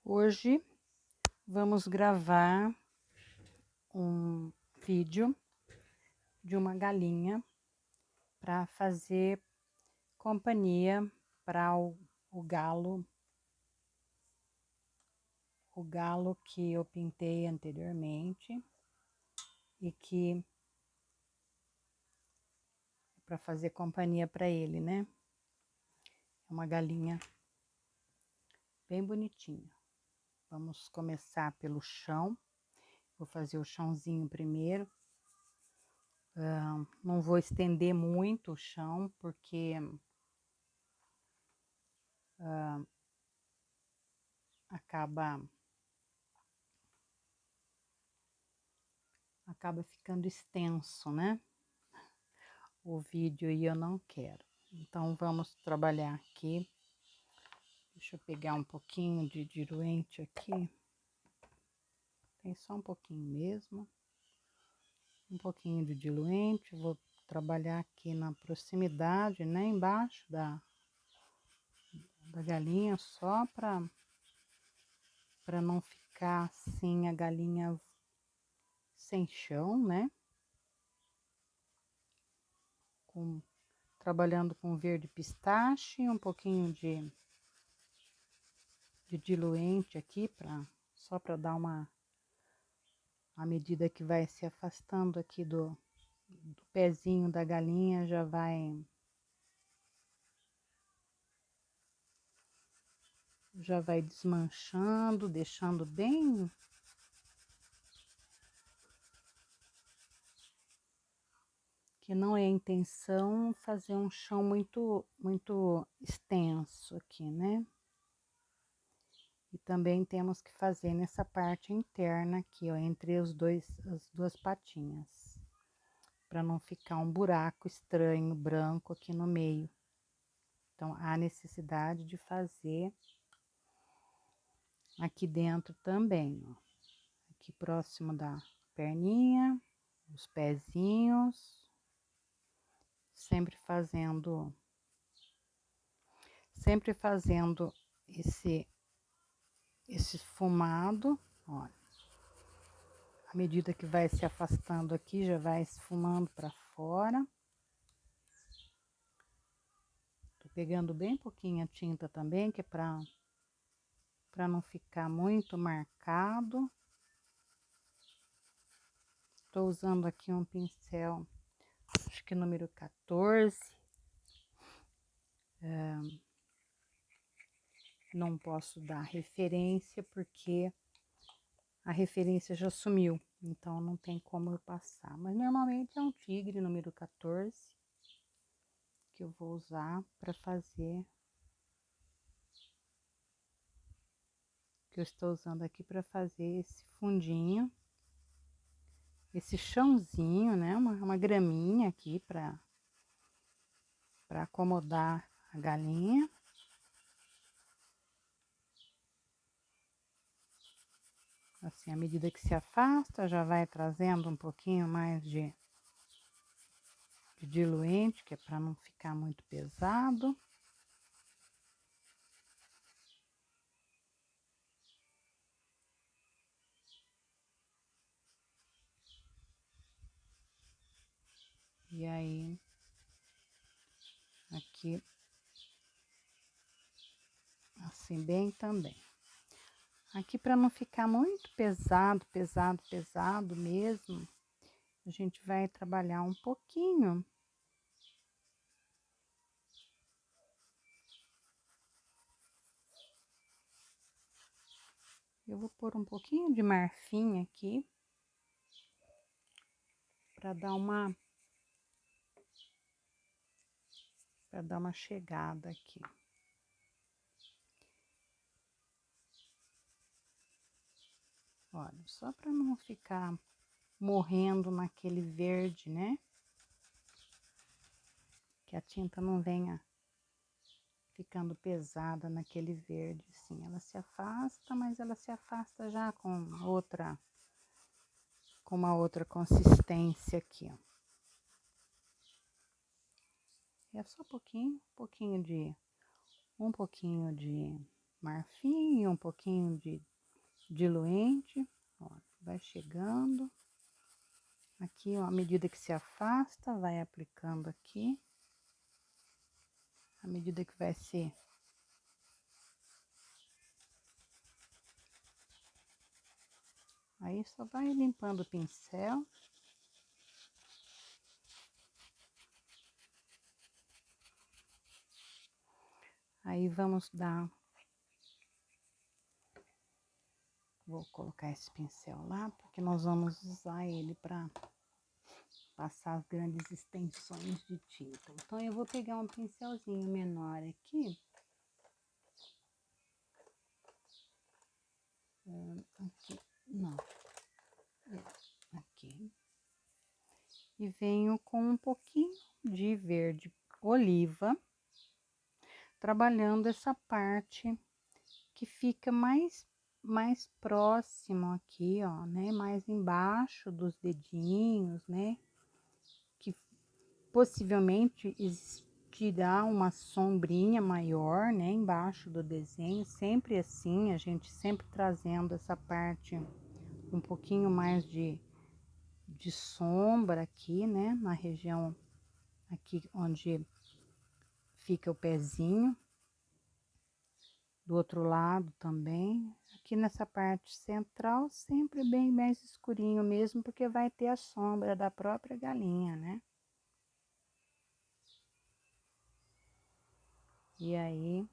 Hoje vamos gravar um vídeo de uma galinha para fazer companhia para o galo que eu pintei anteriormente e que para fazer companhia para ele, né? É uma galinha bem bonitinha. Vamos começar pelo chão. Vou fazer o chãozinho primeiro. Não vou estender muito o chão, porque acaba ficando extenso, né? O vídeo e eu não quero. Então vamos trabalhar aqui. Deixa eu pegar um pouquinho de diluente aqui. Tem só um pouquinho mesmo. Um pouquinho de diluente. Vou trabalhar aqui na proximidade, né? Embaixo da galinha, só para não ficar assim a galinha sem chão, né? Trabalhando com verde pistache, um pouquinho de diluente aqui, só para dar à medida que vai se afastando aqui do pezinho da galinha, já vai desmanchando, deixando bem que não é a intenção fazer um chão muito extenso aqui, né? E também temos que fazer nessa parte interna aqui, ó, entre as duas patinhas, para não ficar um buraco estranho branco aqui no meio. Então, há necessidade de fazer aqui dentro também, ó. Aqui próximo da perninha, os pezinhos, sempre fazendo esse esfumado, olha. À medida que vai se afastando aqui, já vai esfumando para fora. Tô pegando bem pouquinha tinta também, que é para não ficar muito marcado. Tô usando aqui um pincel, acho que número 14. Não posso dar referência, porque a referência já sumiu, então não tem como eu passar. Mas normalmente é um tigre número 14 que eu vou usar para fazer, que eu estou usando aqui para fazer esse fundinho, esse chãozinho, né? Uma graminha aqui para acomodar a galinha. Assim, à medida que se afasta, já vai trazendo um pouquinho mais de diluente, que é para não ficar muito pesado. E aí, aqui, assim, bem também. Aqui, para não ficar muito pesado mesmo, a gente vai trabalhar um pouquinho. Eu vou pôr um pouquinho de marfim aqui, para dar uma chegada aqui. Olha, só para não ficar morrendo naquele verde, né? Que a tinta não venha ficando pesada naquele verde, assim. Ela se afasta, mas ela se afasta já com uma outra consistência aqui, ó. É só um pouquinho de marfim e um pouquinho de diluente, ó, vai chegando. Aqui, ó, à medida que se afasta, vai aplicando aqui. À medida que vai ser aí, só vai limpando o pincel. Aí, vamos dar... Vou colocar esse pincel lá, porque nós vamos usar ele para passar as grandes extensões de tinta. Então, eu vou pegar um pincelzinho menor aqui. Aqui, não. Aqui. E venho com um pouquinho de verde oliva, trabalhando essa parte que fica mais próximo aqui, ó, né? Mais embaixo dos dedinhos, né? Que possivelmente existirá uma sombrinha maior, né? Embaixo do desenho, sempre assim, a gente sempre trazendo essa parte um pouquinho mais de sombra aqui, né? Na região aqui onde fica o pezinho. Do outro lado também. Aqui nessa parte central, sempre bem mais escurinho mesmo, porque vai ter a sombra da própria galinha, né? E aí...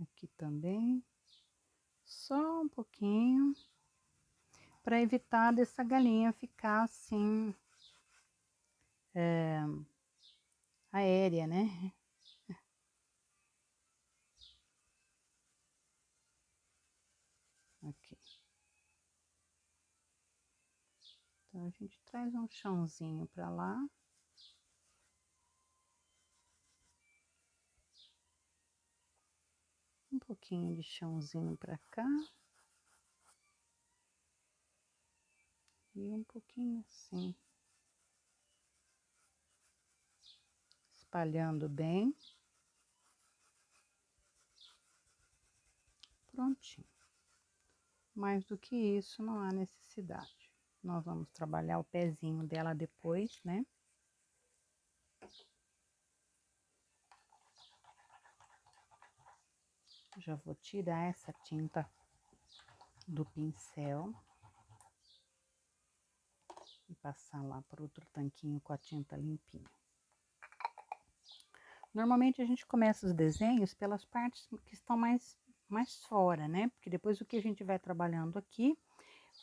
Aqui também. Só um pouquinho. Para evitar dessa galinha ficar assim... aérea, né? Aqui. Então, a gente traz um chãozinho para lá. Um pouquinho de chãozinho para cá. E um pouquinho assim. Espalhando bem. Prontinho. Mais do que isso, não há necessidade. Nós vamos trabalhar o pezinho dela depois, né? Já vou tirar essa tinta do pincel e passar lá para outro tanquinho com a tinta limpinha. Normalmente a gente começa os desenhos pelas partes que estão mais fora, né? Porque depois o que a gente vai trabalhando aqui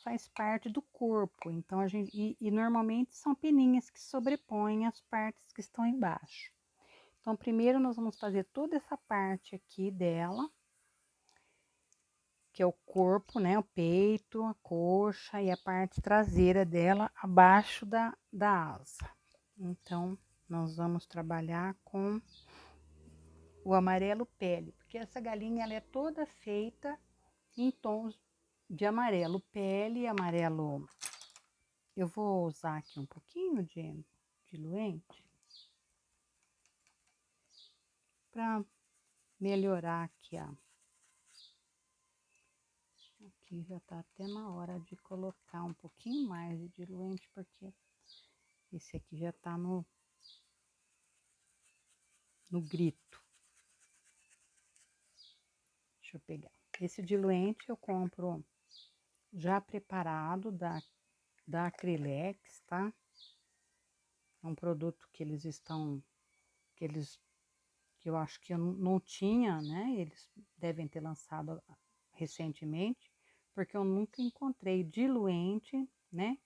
faz parte do corpo. Então a gente e normalmente são peninhas que sobrepõem as partes que estão embaixo. Então primeiro nós vamos fazer toda essa parte aqui dela, que é o corpo, né? O peito, a coxa e a parte traseira dela abaixo da asa. Então, nós vamos trabalhar com o amarelo pele, porque essa galinha ela é toda feita em tons de amarelo pele, amarelo. Eu vou usar aqui um pouquinho de diluente para melhorar aqui a... Aqui já tá até na hora de colocar um pouquinho mais de diluente, porque esse aqui já tá no grito. Deixa eu pegar. Esse diluente eu compro já preparado da Acrylex, tá? É um produto que eles estão, que eu acho que eu não tinha, né? Eles devem ter lançado recentemente, porque eu nunca encontrei diluente, né?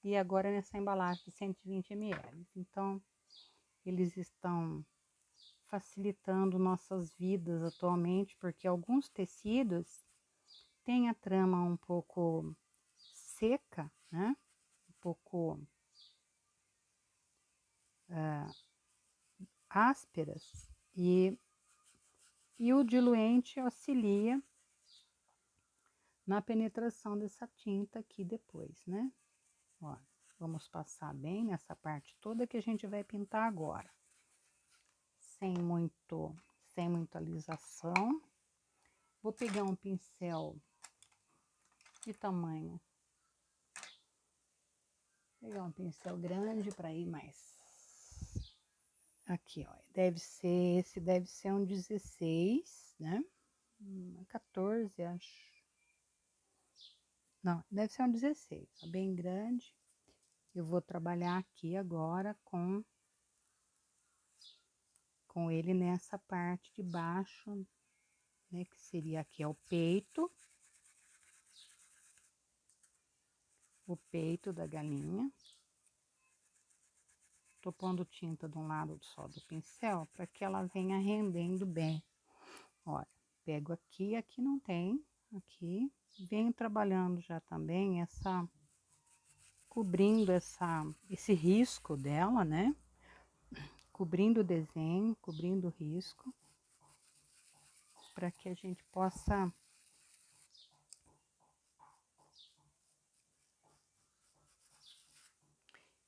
E agora nessa embalagem de 120 ml. Então, eles estão facilitando nossas vidas atualmente, porque alguns tecidos têm a trama um pouco seca, né? Um pouco ásperas, e o diluente auxilia na penetração dessa tinta aqui depois, né? Ó, Vamos passar bem nessa parte toda que a gente vai pintar agora. Sem muita alisação. Vou pegar um pincel de tamanho. Pegar um pincel grande para ir mais. Aqui, ó. Esse deve ser um 16, né? 14, acho. Não, deve ser um 16, tá bem grande. Eu vou trabalhar aqui agora com ele nessa parte de baixo, né? Que seria aqui é o peito da galinha. Tô pondo tinta de um lado só do pincel para que ela venha rendendo bem. Olha, pego aqui, aqui não tem, aqui. Venho trabalhando já também cobrindo esse risco dela, né? Cobrindo o desenho, cobrindo o risco, para que a gente possa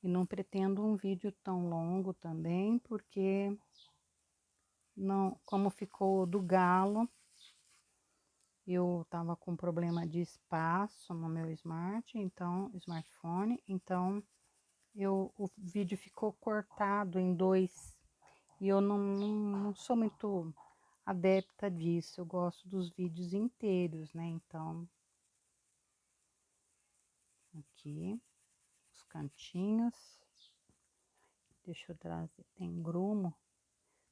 e não pretendo um vídeo tão longo também, porque não, como ficou do galo, eu tava com problema de espaço no meu smartphone, então o vídeo ficou cortado em dois. E eu não sou muito adepta disso, eu gosto dos vídeos inteiros, né? Então, aqui, os cantinhos. Deixa eu trazer, tem grumo.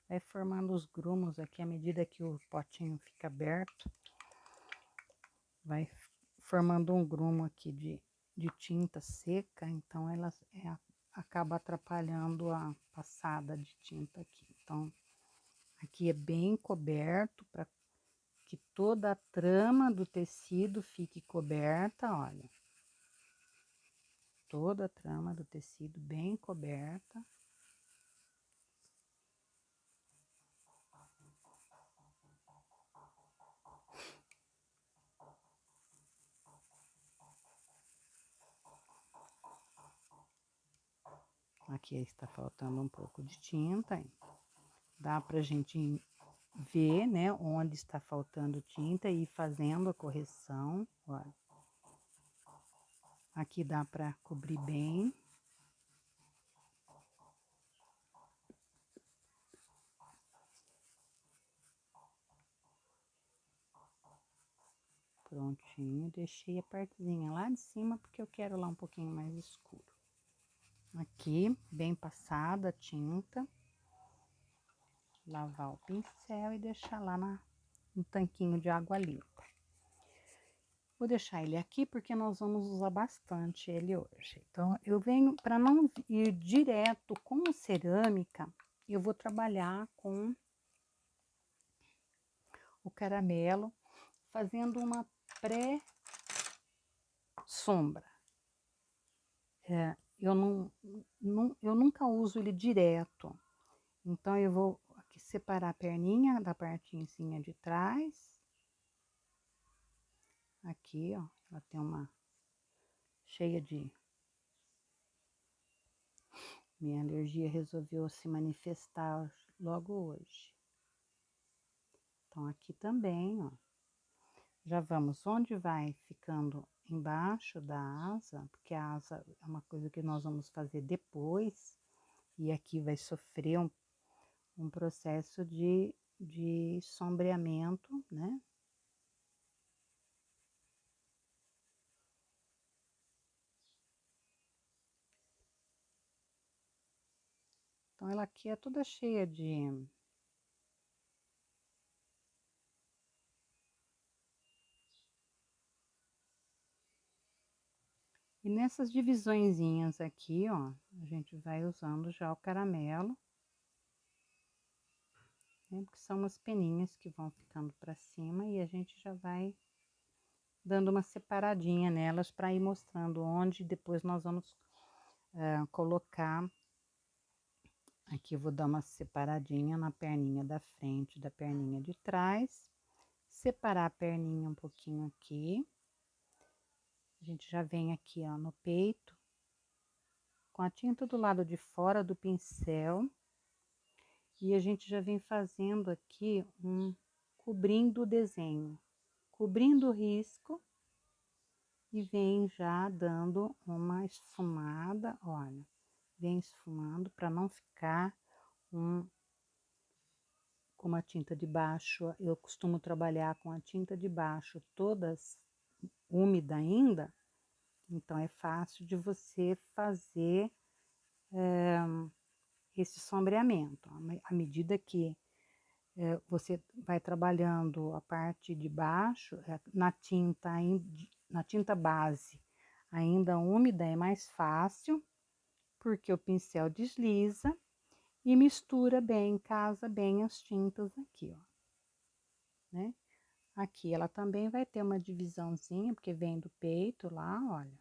Vai formando os grumos aqui à medida que o potinho fica aberto. Vai formando um grumo aqui de tinta seca, então ela acaba atrapalhando a passada de tinta aqui. Então, aqui é bem coberto para que toda a trama do tecido fique coberta, olha. Toda a trama do tecido bem coberta. Aqui está faltando um pouco de tinta. Dá pra gente ver, né, onde está faltando tinta e ir fazendo a correção, olha. Aqui dá para cobrir bem. Prontinho, deixei a partezinha lá de cima porque eu quero lá um pouquinho mais escuro. Aqui, bem passada a tinta. Lavar o pincel e deixar lá no tanquinho de água limpa. Vou deixar ele aqui porque nós vamos usar bastante ele hoje. Então, eu venho, para não ir direto com cerâmica, eu vou trabalhar com o caramelo, fazendo uma pré-sombra. Eu nunca uso ele direto. Então, eu vou aqui separar a perninha da partezinha de trás. Aqui, ó, ela tem uma cheia de... Minha alergia resolveu se manifestar logo hoje. Então, aqui também, ó. Já vamos onde vai ficando embaixo da asa, porque a asa é uma coisa que nós vamos fazer depois. E aqui vai sofrer um processo de sombreamento, né? Então, ela aqui é toda cheia de... E nessas divisõezinhas aqui, ó, a gente vai usando já o caramelo, né? Porque são umas peninhas que vão ficando para cima e a gente já vai dando uma separadinha nelas para ir mostrando onde depois nós vamos colocar. Aqui eu vou dar uma separadinha na perninha da frente, da perninha de trás, separar a perninha um pouquinho aqui. A gente já vem aqui, ó, no peito, com a tinta do lado de fora do pincel. E a gente já vem fazendo aqui cobrindo o desenho, cobrindo o risco e vem já dando uma esfumada, olha, vem esfumando para não ficar como a tinta de baixo, eu costumo trabalhar com a tinta de baixo todas úmida ainda, então é fácil de você fazer esse sombreamento. À medida que você vai trabalhando a parte de baixo, na tinta base ainda úmida é mais fácil, porque o pincel desliza e mistura bem, casa bem as tintas aqui, ó, né? Aqui ela também vai ter uma divisãozinha, porque vem do peito lá, olha.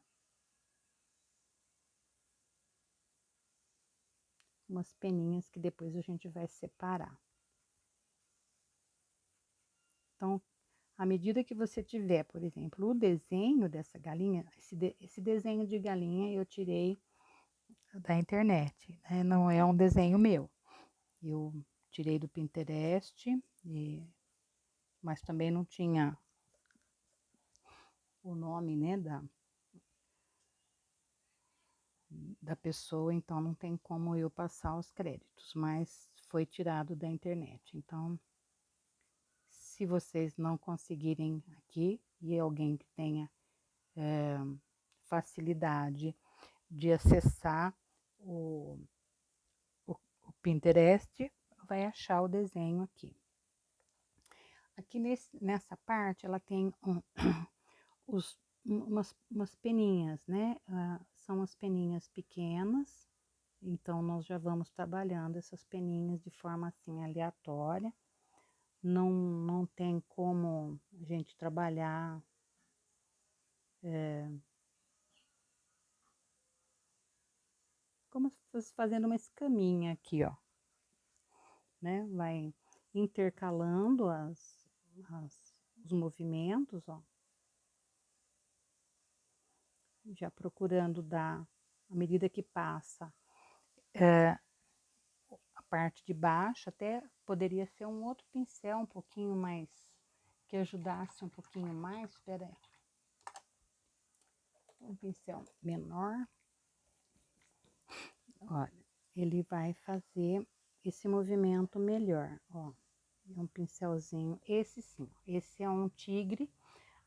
Umas peninhas que depois a gente vai separar. Então, à medida que você tiver, por exemplo, o desenho dessa galinha, esse desenho de galinha eu tirei da internet, né? Não é um desenho meu. Eu tirei do Pinterest, mas também não tinha o nome, né, da pessoa, então não tem como eu passar os créditos, mas foi tirado da internet. Então, se vocês não conseguirem aqui e alguém que tenha facilidade de acessar o Pinterest, vai achar o desenho aqui. Aqui nessa parte, ela tem umas peninhas, né? São as peninhas pequenas, então nós já vamos trabalhando essas peninhas de forma assim aleatória. Não tem como a gente trabalhar como se fosse fazendo uma escaminha aqui, ó, né? Vai intercalando os movimentos, ó. Já procurando dar, à medida que passa a parte de baixo, até poderia ser um outro pincel um pouquinho mais, que ajudasse um pouquinho mais, espera aí. Um pincel menor. Olha, ele vai fazer esse movimento melhor, ó. É um pincelzinho, esse sim, esse é um tigre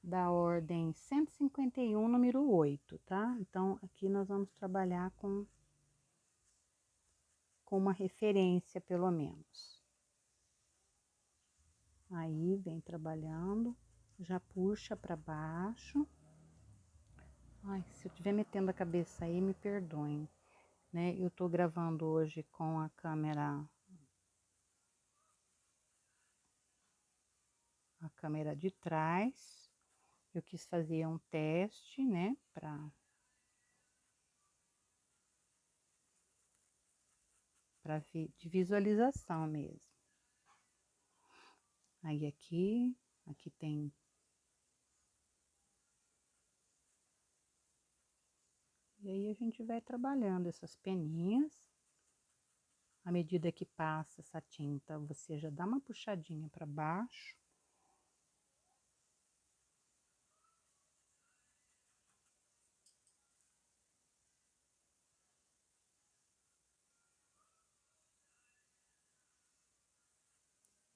da ordem 151, número 8, tá? Então, aqui nós vamos trabalhar com uma referência, pelo menos. Aí, vem trabalhando, já puxa para baixo. Ai, se eu estiver metendo a cabeça aí, me perdoem, né? Eu tô gravando hoje com a câmera de trás. Eu quis fazer um teste, né, para ver de visualização mesmo. Aí aqui tem. E aí a gente vai trabalhando essas peninhas. À medida que passa essa tinta, você já dá uma puxadinha para baixo.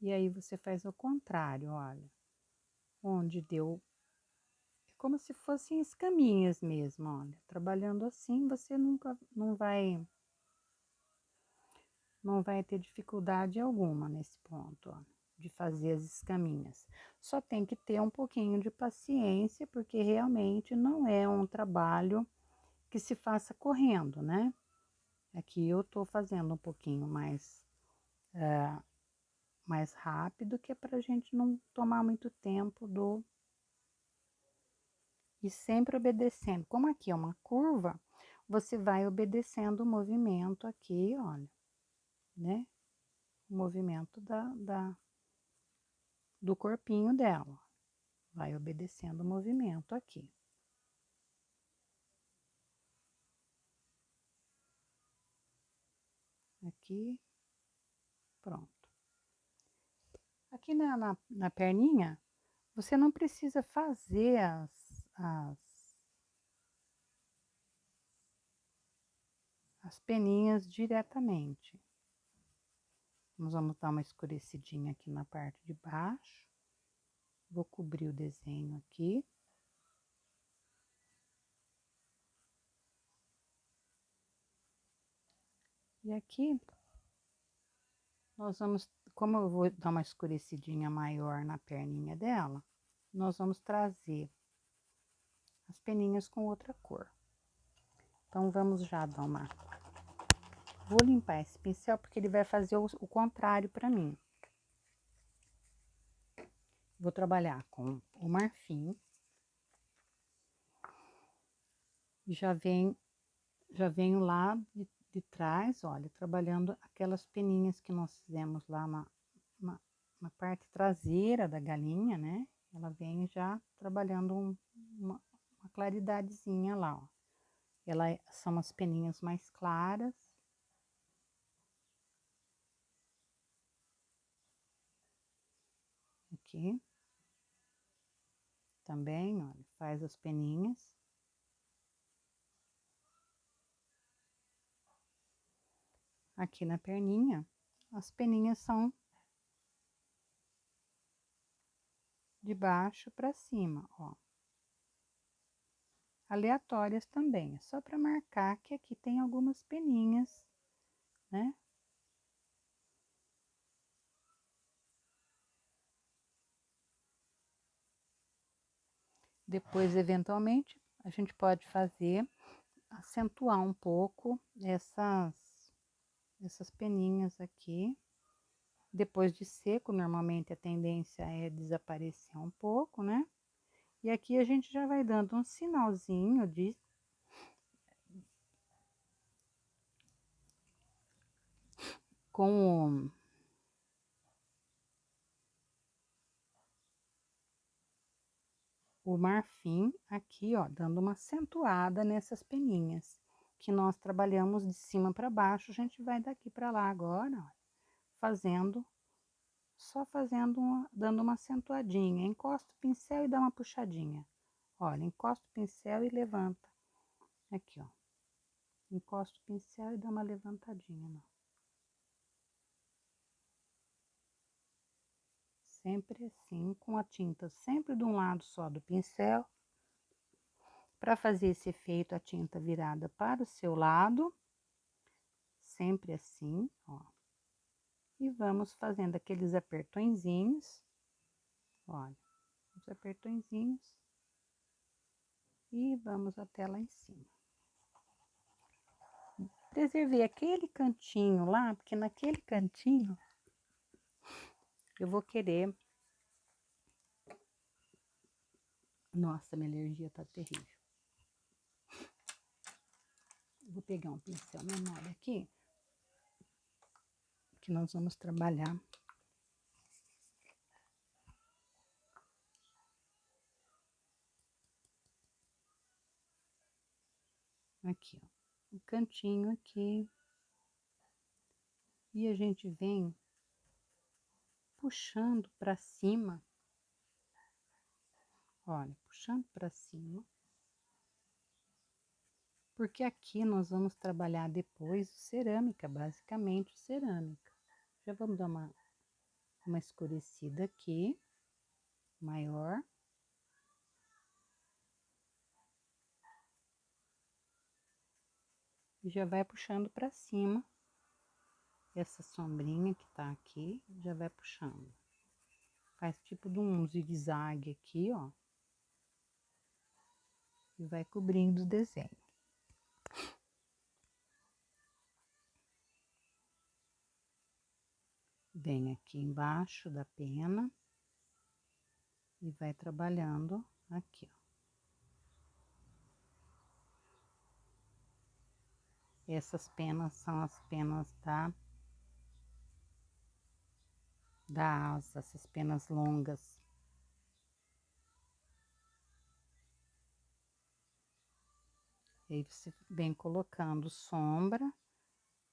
E aí você faz o contrário, olha. Onde deu, é como se fossem escaminhas mesmo, olha. Trabalhando assim, você nunca, não vai ter dificuldade alguma nesse ponto, ó, de fazer as escaminhas. Só tem que ter um pouquinho de paciência, porque realmente não é um trabalho que se faça correndo, né? Aqui eu tô fazendo um pouquinho mais rápido, que é pra gente não tomar muito tempo e sempre obedecendo. Como aqui é uma curva, você vai obedecendo o movimento aqui, olha, né? O movimento do corpinho dela. Vai obedecendo o movimento aqui. aqui, pronto. Aqui na perninha, você não precisa fazer as peninhas diretamente. Nós vamos dar uma escurecidinha aqui na parte de baixo. Vou cobrir o desenho aqui. E aqui, nós vamos, como eu vou dar uma escurecidinha maior na perninha dela, nós vamos trazer as peninhas com outra cor. Então, vamos já dar uma... Vou limpar esse pincel porque ele vai fazer o contrário para mim. Vou trabalhar com o marfim. E já venho lá de trás, olha, trabalhando aquelas peninhas que nós fizemos lá na parte traseira da galinha, né? Ela vem já trabalhando uma claridadezinha lá, ó. São as peninhas mais claras. Aqui. Também, olha, faz as peninhas. Aqui na perninha, as peninhas são de baixo para cima, ó. Aleatórias também, é só para marcar que aqui tem algumas peninhas, né? Depois, eventualmente, a gente pode acentuar um pouco essas peninhas aqui. Depois de seco, normalmente a tendência é desaparecer um pouco, né? E aqui a gente já vai dando um sinalzinho com o marfim aqui, ó, dando uma acentuada nessas peninhas que nós trabalhamos de cima para baixo. A gente vai daqui para lá agora, ó, dando uma acentuadinha. Encosta o pincel e dá uma puxadinha. Olha, encosta o pincel e levanta. Aqui, ó. Encosta o pincel e dá uma levantadinha, ó. Sempre assim, com a tinta sempre de um lado só do pincel. Para fazer esse efeito, a tinta virada para o seu lado. Sempre assim, ó. E vamos fazendo aqueles apertõezinhos. Olha, os apertõezinhos. E vamos até lá em cima. Preservei aquele cantinho lá, porque naquele cantinho eu vou querer... Nossa, minha alergia tá terrível. Vou pegar um pincel menor aqui, que nós vamos trabalhar. Aqui, ó. Um cantinho aqui. E a gente vem puxando para cima. Olha, puxando para cima. Porque aqui nós vamos trabalhar depois cerâmica, basicamente cerâmica. Já vamos dar uma escurecida aqui, maior. E já vai puxando para cima. Essa sombrinha que tá aqui, já vai puxando. Faz tipo de um zigue-zague aqui, ó. E vai cobrindo o desenho. Vem aqui embaixo da pena. E vai trabalhando aqui, ó. Essas penas são as penas da asa, essas penas longas. E aí você vem colocando sombra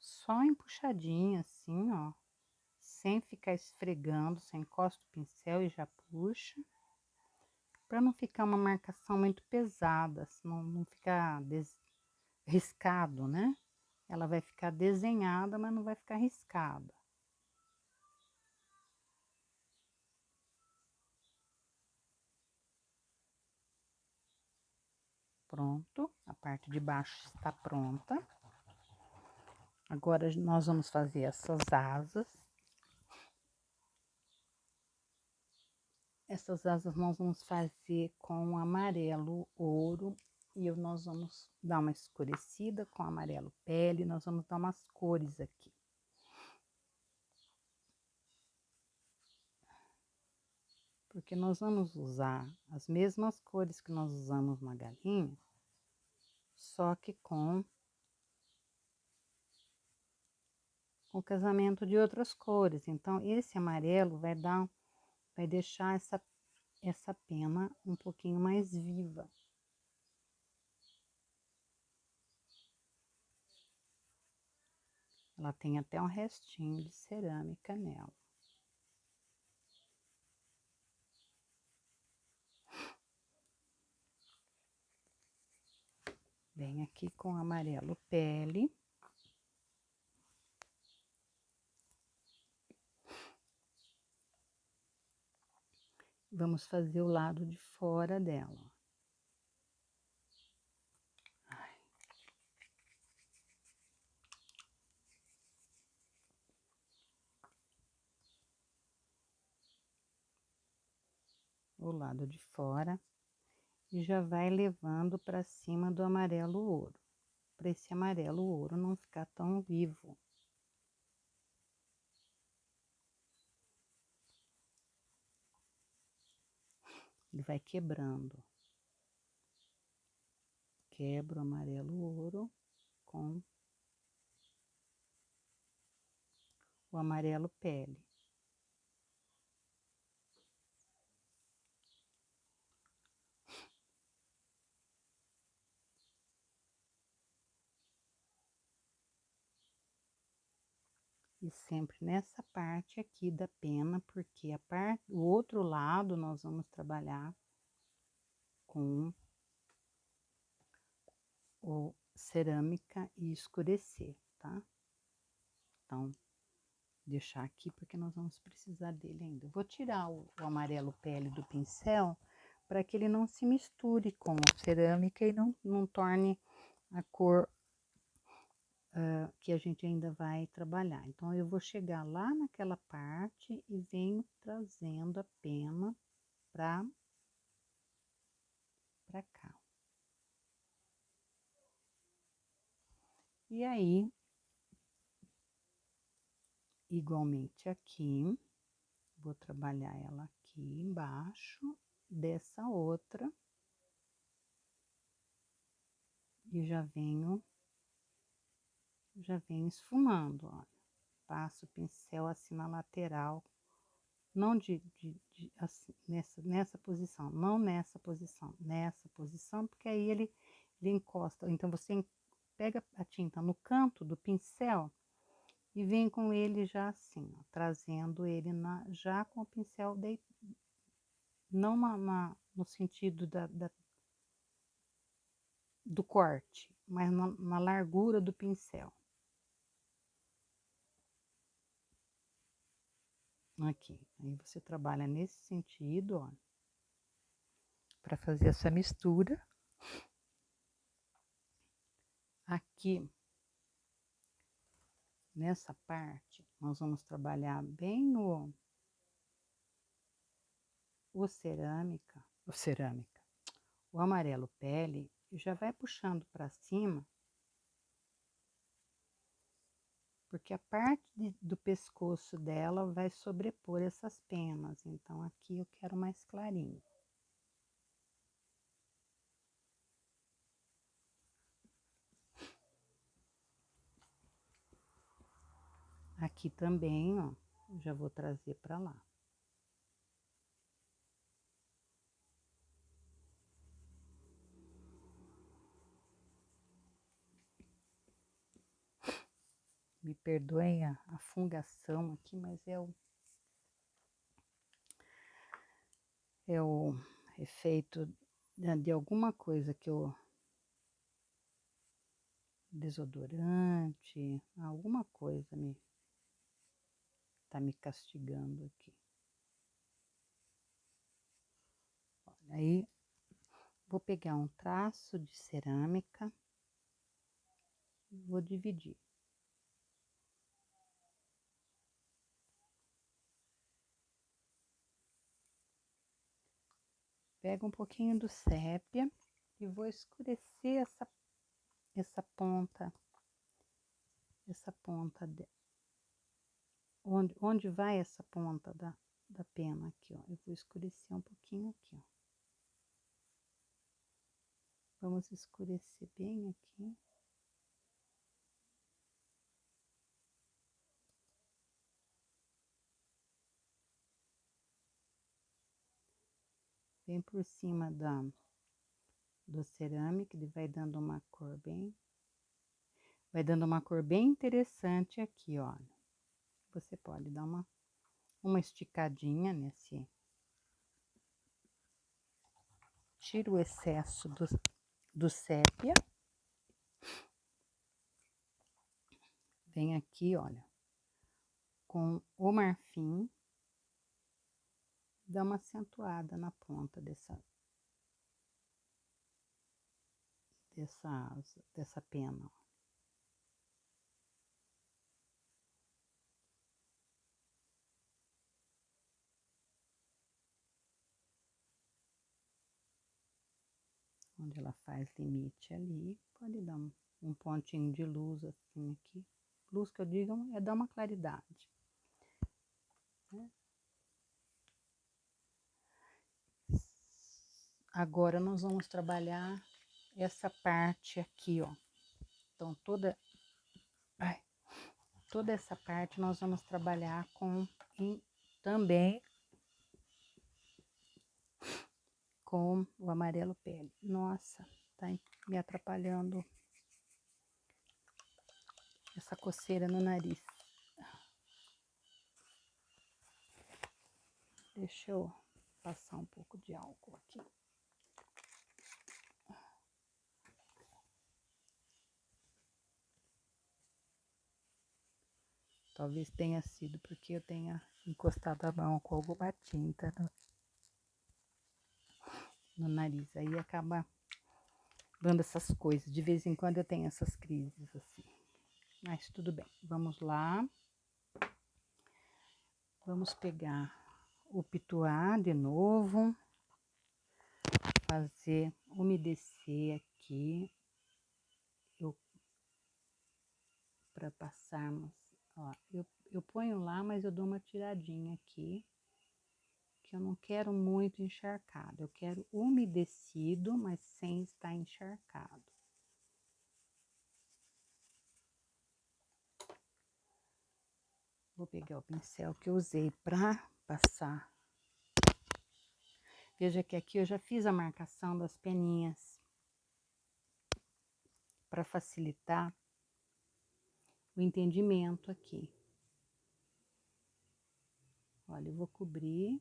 só empuxadinha assim, ó, sem ficar esfregando, você encosta o pincel e já puxa, para não ficar uma marcação muito pesada, senão não ficar riscado, né? Ela vai ficar desenhada, mas não vai ficar riscada. Pronto, a parte de baixo está pronta. Agora nós vamos fazer essas asas. Essas asas nós vamos fazer com amarelo ouro e nós vamos dar uma escurecida com amarelo pele, nós vamos dar umas cores aqui. Porque nós vamos usar as mesmas cores que nós usamos na galinha, só que com o casamento de outras cores. Então, esse amarelo vai deixar essa pena um pouquinho mais viva. Ela tem até um restinho de cerâmica nela. Vem aqui com amarelo pele. Vamos fazer o lado de fora dela. Ai. O lado de fora. E já vai levando para cima do amarelo ouro, para esse amarelo ouro não ficar tão vivo. Ele vai quebrando. Quebra o amarelo ouro com o amarelo pele. E sempre nessa parte aqui da pena, porque o outro lado nós vamos trabalhar com o cerâmica e escurecer, tá? Então, deixar aqui porque nós vamos precisar dele ainda. Eu vou tirar o amarelo pele do pincel para que ele não se misture com a cerâmica e não torne a cor que a gente ainda vai trabalhar. Então, eu vou chegar lá naquela parte e venho trazendo a pena para cá. E aí, igualmente aqui, vou trabalhar ela aqui embaixo dessa outra. E já venho esfumando, olha. Passo o pincel assim na lateral, não assim, nessa posição, não nessa posição, porque aí ele encosta. Então, você pega a tinta no canto do pincel e vem com ele já assim, ó, trazendo ele já com o pincel não no sentido do corte, mas na largura do pincel. Aqui, aí você trabalha nesse sentido, ó, para fazer essa mistura. Aqui, nessa parte, nós vamos trabalhar bem o amarelo pele, e já vai puxando para cima, porque a parte do pescoço dela vai sobrepor essas penas. Então, aqui eu quero mais clarinho. Aqui também, ó, já vou trazer para lá. Me perdoem a fungação aqui, mas é o efeito de alguma coisa que eu... desodorante, alguma coisa tá me castigando aqui. Olha, aí vou pegar um traço de cerâmica, vou dividir. Pego um pouquinho do sépia e vou escurecer essa ponta onde vai essa ponta da pena aqui, ó. Eu vou escurecer um pouquinho aqui, ó. Vamos escurecer bem aqui. Bem por cima do cerâmico, ele vai dando uma cor bem... Vai dando uma cor bem interessante aqui, ó. Você pode dar uma esticadinha nesse... Tira o excesso do sépia. Vem aqui, olha, com o marfim. Dá uma acentuada na ponta dessa pena. Onde ela faz limite ali, pode dar um pontinho de luz assim aqui. Luz que eu digo é dar uma claridade, né? Agora nós vamos trabalhar essa parte aqui, ó. Então toda essa parte nós vamos trabalhar também com o amarelo pele. Nossa, tá me atrapalhando essa coceira no nariz. Deixa eu passar um pouco de álcool aqui. Talvez tenha sido porque eu tenha encostado a mão com alguma tinta no nariz. Aí acaba dando essas coisas. De vez em quando eu tenho essas crises assim. Mas tudo bem. Vamos lá. Vamos pegar o pituá de novo. Fazer umedecer aqui. Para passarmos, ó, eu ponho lá, mas eu dou uma tiradinha aqui, que eu não quero muito encharcado, eu quero umedecido, mas sem estar encharcado. Vou pegar o pincel que eu usei para passar. Veja que aqui eu já fiz a marcação das peninhas, para facilitar o entendimento aqui. Olha, eu vou cobrir.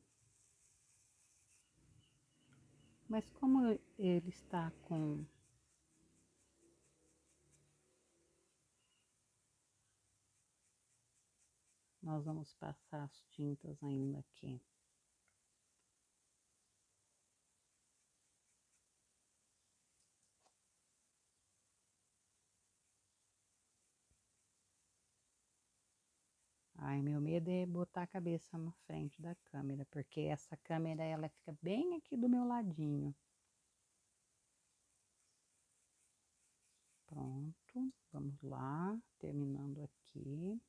Mas como ele está com... Nós vamos passar as tintas ainda aqui. Ai, meu medo é botar a cabeça na frente da câmera, porque essa câmera, ela fica bem aqui do meu ladinho. Pronto, vamos lá, terminando aqui.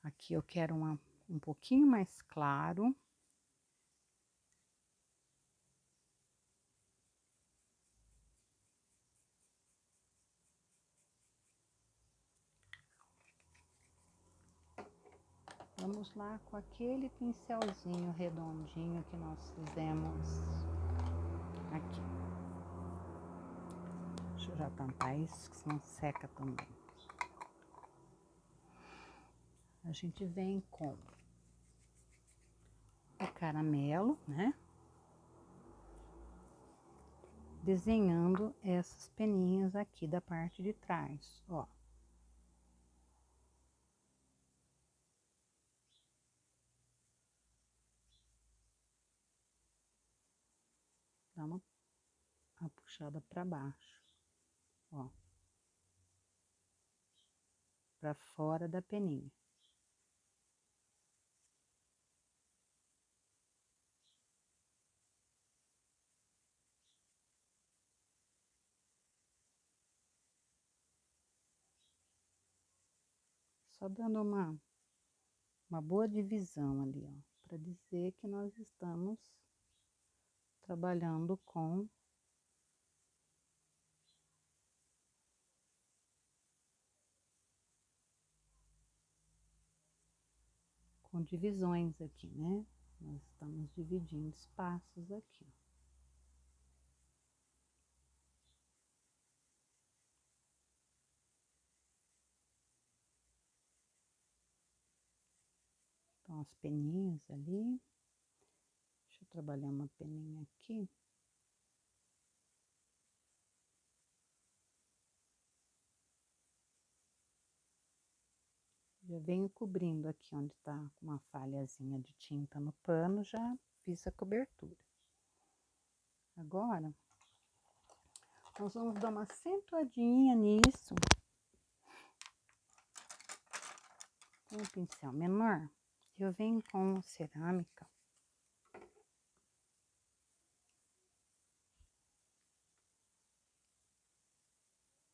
Aqui eu quero um pouquinho mais claro. Vamos lá com aquele pincelzinho redondinho que nós fizemos aqui. Deixa eu já tampar isso, que senão seca também. A gente vem com o caramelo, né? Desenhando essas peninhas aqui da parte de trás, ó. Dá uma puxada para baixo, ó. Para fora da peninha. Só dando uma boa divisão ali, ó, para dizer que nós estamos trabalhando com divisões aqui, né? Nós estamos dividindo espaços aqui. Então, as peninhas ali. Deixa eu trabalhar uma peninha aqui. Já venho cobrindo aqui onde tá uma falhazinha de tinta no pano, já fiz a cobertura. Agora, nós vamos dar uma acentuadinha nisso. Com um pincel menor, eu venho com cerâmica.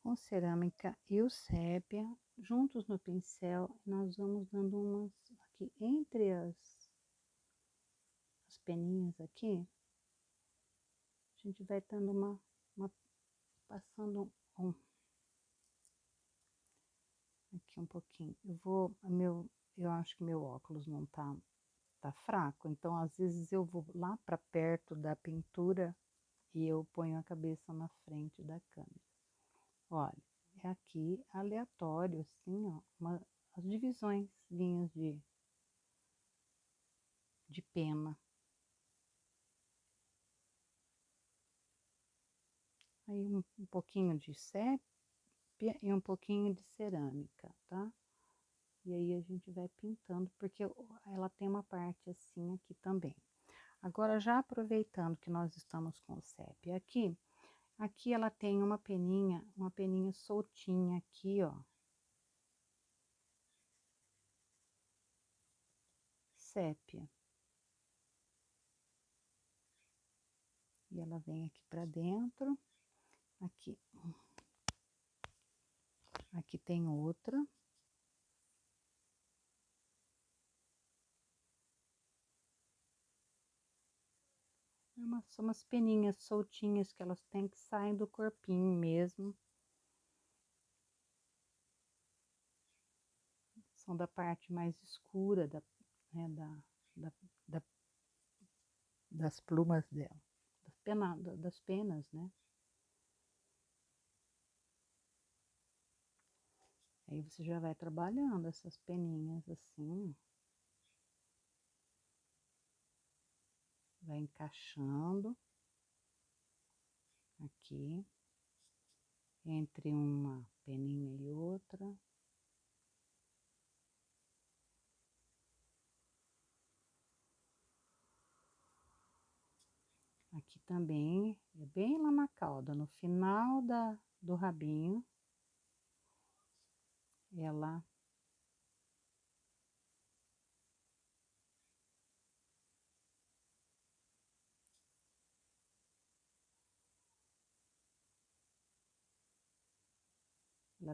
Com cerâmica e o sépia, juntos no pincel, nós vamos dando umas aqui entre as peninhas aqui. A gente vai dando passando aqui um pouquinho. Eu acho que meu óculos não tá fraco, então às vezes eu vou lá para perto da pintura e eu ponho a cabeça na frente da câmera. Olha, é aqui aleatório, assim, ó, as divisões linhas de pena. Aí um pouquinho de sépia e um pouquinho de cerâmica, tá? E aí a gente vai pintando, porque ela tem uma parte assim aqui também. Agora, já aproveitando que nós estamos com o sépia aqui ela tem uma peninha soltinha aqui, ó. Sépia. E ela vem aqui pra dentro. Aqui tem outra. São umas peninhas soltinhas que elas têm que sair do corpinho mesmo. São da parte mais escura né, das plumas dela, das penas, né? Aí você já vai trabalhando essas peninhas assim, vai encaixando aqui, entre uma peninha e outra. Aqui também, é bem lá na cauda, no final do rabinho, ela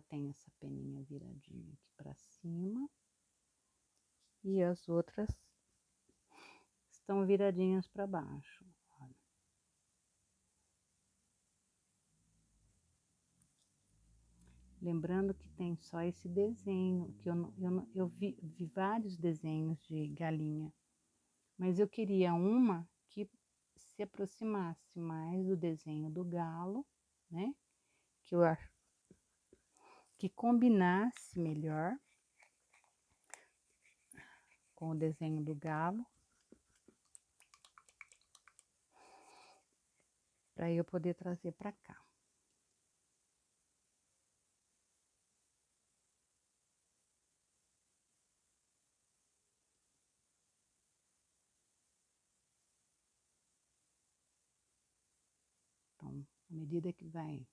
tem essa peninha viradinha aqui para cima. E as outras estão viradinhas para baixo. Olha. Lembrando que tem só esse desenho, que eu vi vários desenhos de galinha, mas eu queria uma que se aproximasse mais do desenho do galo, né? Que eu acho que combinasse melhor com o desenho do galo, para eu poder trazer para cá. Então, à medida que vai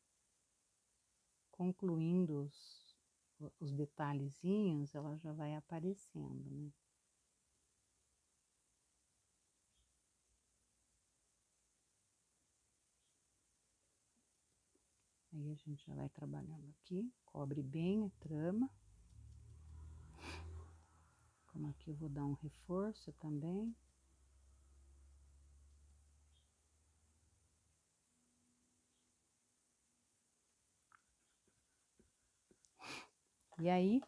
concluindo os detalhezinhos, ela já vai aparecendo, né? Aí a gente já vai trabalhando aqui, cobre bem a trama. Como aqui eu vou dar um reforço também. E aí,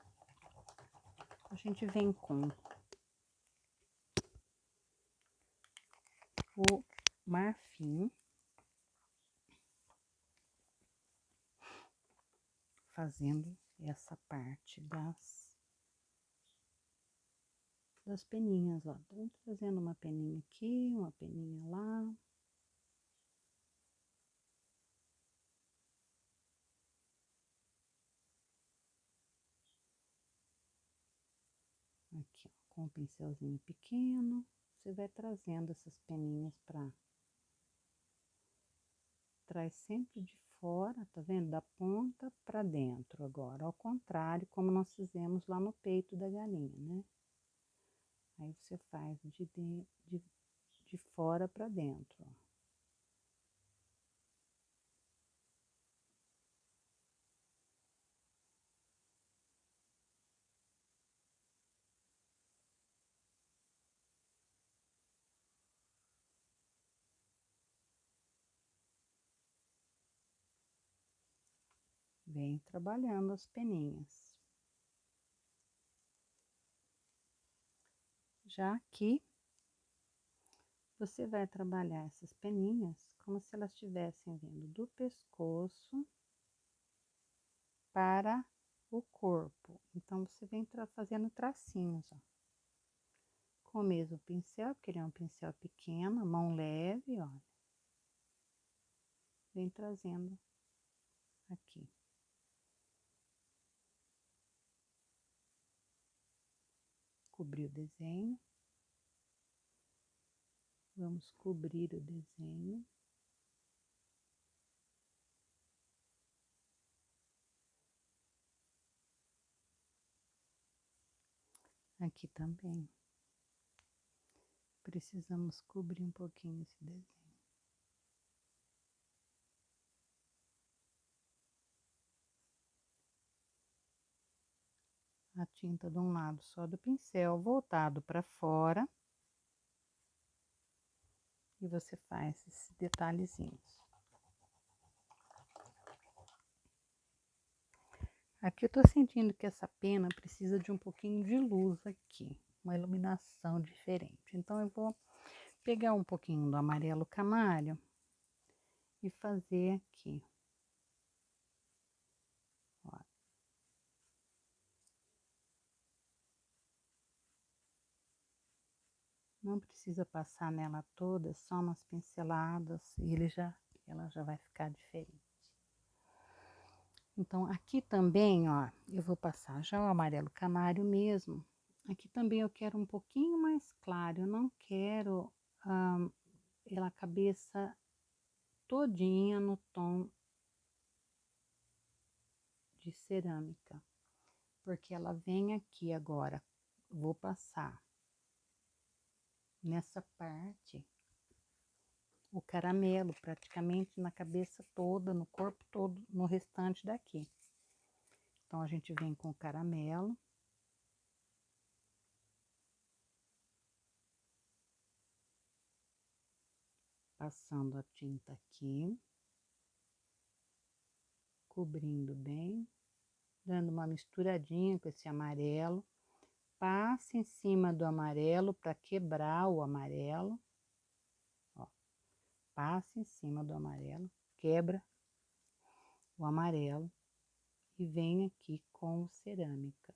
a gente vem com o marfim, fazendo essa parte das peninhas, ó. Então, trazendo uma peninha aqui, uma peninha lá. Aqui, ó, com um pincelzinho pequeno, você vai trazendo essas peninhas pra trás sempre de fora, tá vendo? Da ponta pra dentro agora, ao contrário, como nós fizemos lá no peito da galinha, né? Aí você faz de fora pra dentro, ó. Vem trabalhando as peninhas. Já aqui, você vai trabalhar essas peninhas como se elas estivessem vindo do pescoço para o corpo. Então, você vem fazendo tracinhos, ó. Com o mesmo pincel, porque ele é um pincel pequeno, mão leve, ó. Vem trazendo aqui. Cobrir o desenho. Vamos cobrir o desenho. Aqui também. Precisamos cobrir um pouquinho esse desenho. A tinta de um lado só do pincel, voltado para fora. E você faz esses detalhezinhos. Aqui eu tô sentindo que essa pena precisa de um pouquinho de luz aqui, uma iluminação diferente. Então, eu vou pegar um pouquinho do amarelo canário e fazer aqui. Ó. Não precisa passar nela toda, só umas pinceladas e ela já vai ficar diferente. Então, aqui também, ó, eu vou passar já o amarelo canário mesmo. Aqui também eu quero um pouquinho mais claro, eu não quero ela a cabeça todinha no tom de cerâmica, porque ela vem aqui agora, vou passar nessa parte o caramelo praticamente na cabeça toda, no corpo todo, no restante daqui. Então, a gente vem com o caramelo. Passando a tinta aqui. Cobrindo bem. dando uma misturadinha com esse amarelo. Passa em cima do amarelo para quebrar o amarelo. Ó, passa em cima do amarelo, quebra o amarelo e vem aqui com cerâmica.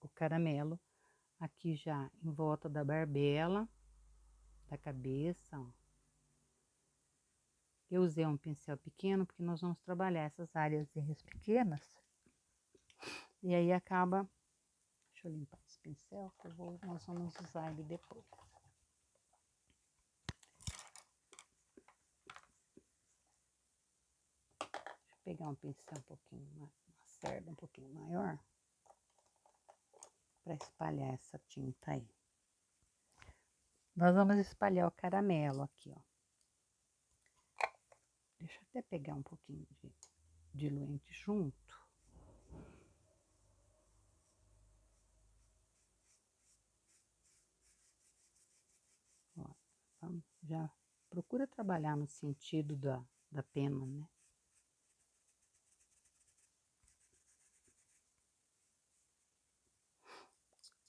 O caramelo aqui já em volta da barbela, da cabeça, ó. Eu usei um pincel pequeno porque nós vamos trabalhar essas áreas pequenas. E aí acaba... Deixa eu limpar esse pincel, que nós vamos usar ele depois. Deixa eu pegar um pincel um pouquinho, uma cerda um pouquinho maior, para espalhar essa tinta aí. Nós vamos espalhar o caramelo aqui, ó. Deixa eu até pegar um pouquinho de diluente junto. Ó, já procura trabalhar no sentido da pena, né?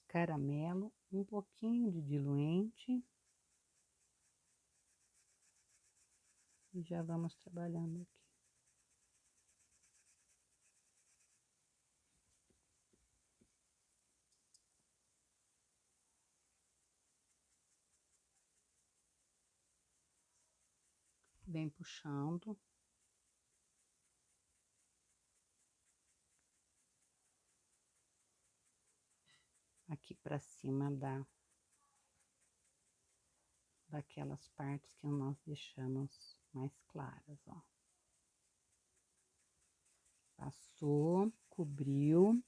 Caramelo, um pouquinho de diluente. E já vamos trabalhando aqui. Vem puxando. Aqui pra cima daquelas partes que nós deixamos mais claras, ó. Passou, cobriu.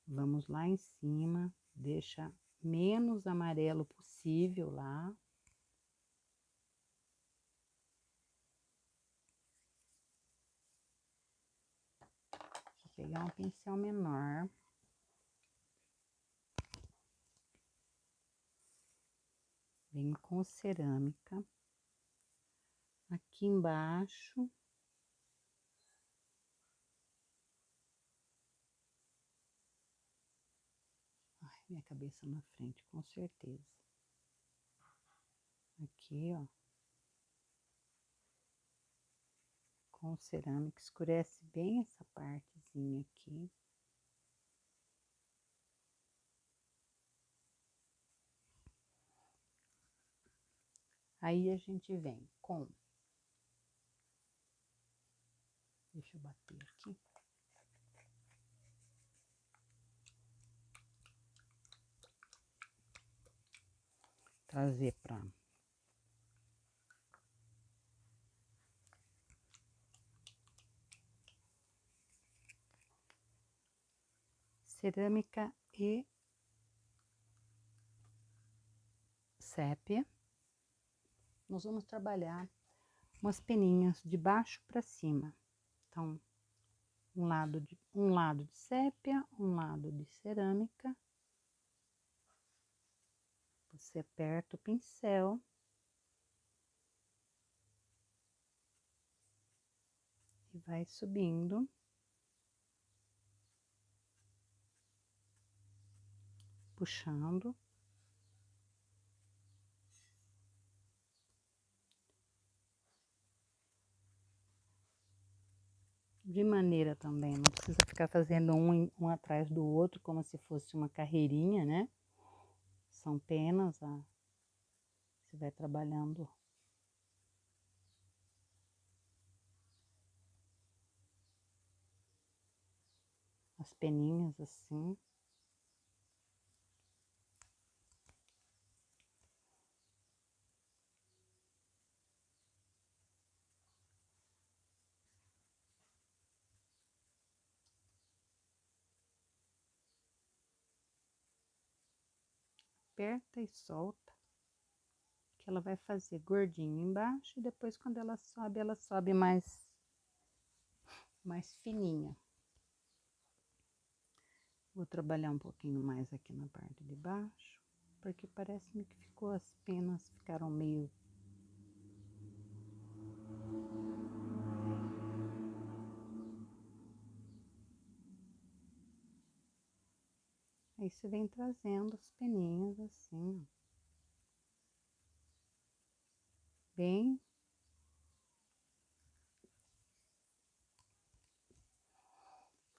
Vamos lá em cima, deixa menos amarelo possível lá. Vou pegar um pincel menor. Venho com cerâmica. Aqui embaixo. Ai, minha cabeça na frente, com certeza. Aqui, ó. Com cerâmica, escurece bem essa partezinha aqui. Aí a gente vem com... Deixa eu bater aqui. Trazer pra... Cerâmica e sépia. Nós vamos trabalhar umas peninhas de baixo para cima. Então, um lado de sépia, um lado de cerâmica. Você aperta o pincel. E vai subindo. Puxando. De maneira também, não precisa ficar fazendo um atrás do outro, como se fosse uma carreirinha, né? São penas, ó. Você vai trabalhando as peninhas assim. Aperta e solta, que ela vai fazer gordinho embaixo e depois quando ela sobe mais fininha. Vou trabalhar um pouquinho mais aqui na parte de baixo, porque parece-me que ficou, as penas ficaram meio... Aí você vem trazendo as peninhas assim, ó. Bem.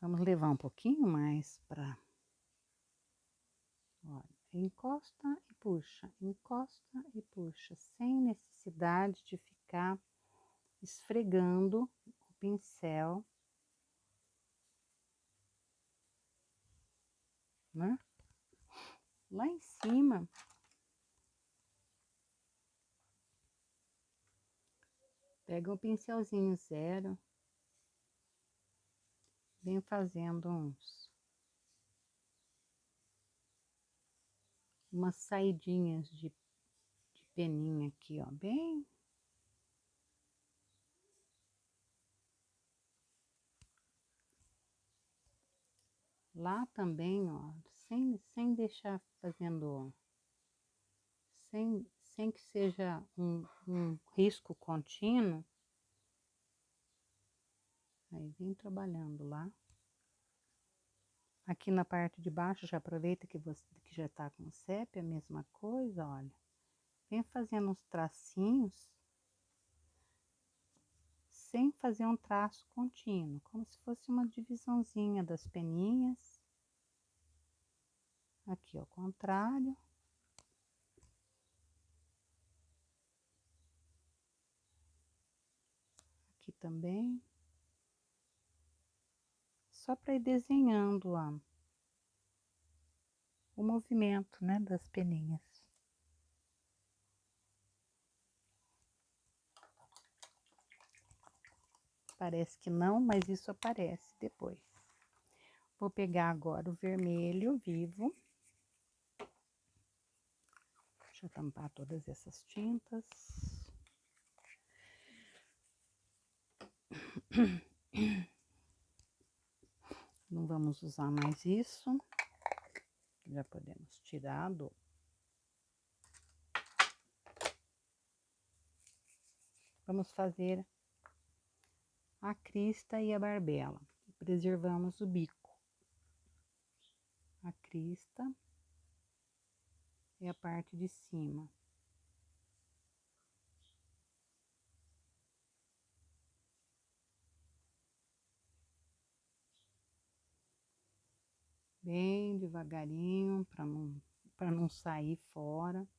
Vamos levar um pouquinho mais pra... Olha, encosta e puxa, sem necessidade de ficar esfregando o pincel, né? Lá em cima, pega um pincelzinho zero, vem fazendo umas saidinhas de peninha aqui, ó, bem. Lá também, ó, sem deixar fazendo, sem que seja um risco contínuo. Aí vem trabalhando lá. Aqui na parte de baixo, já aproveita que já tá com sépia, a mesma coisa, olha. Vem fazendo uns tracinhos, sem fazer um traço contínuo, como se fosse uma divisãozinha das peninhas. Aqui ao contrário. Aqui também. Só para ir desenhando o movimento, né, das peninhas. Parece que não, mas isso aparece depois. Vou pegar agora o vermelho vivo. Deixa eu tampar todas essas tintas. Não vamos usar mais isso. Já podemos tirar do... Vamos fazer a crista e a barbela. Preservamos o bico. A crista e a parte de cima. Bem devagarinho, para não sair fora.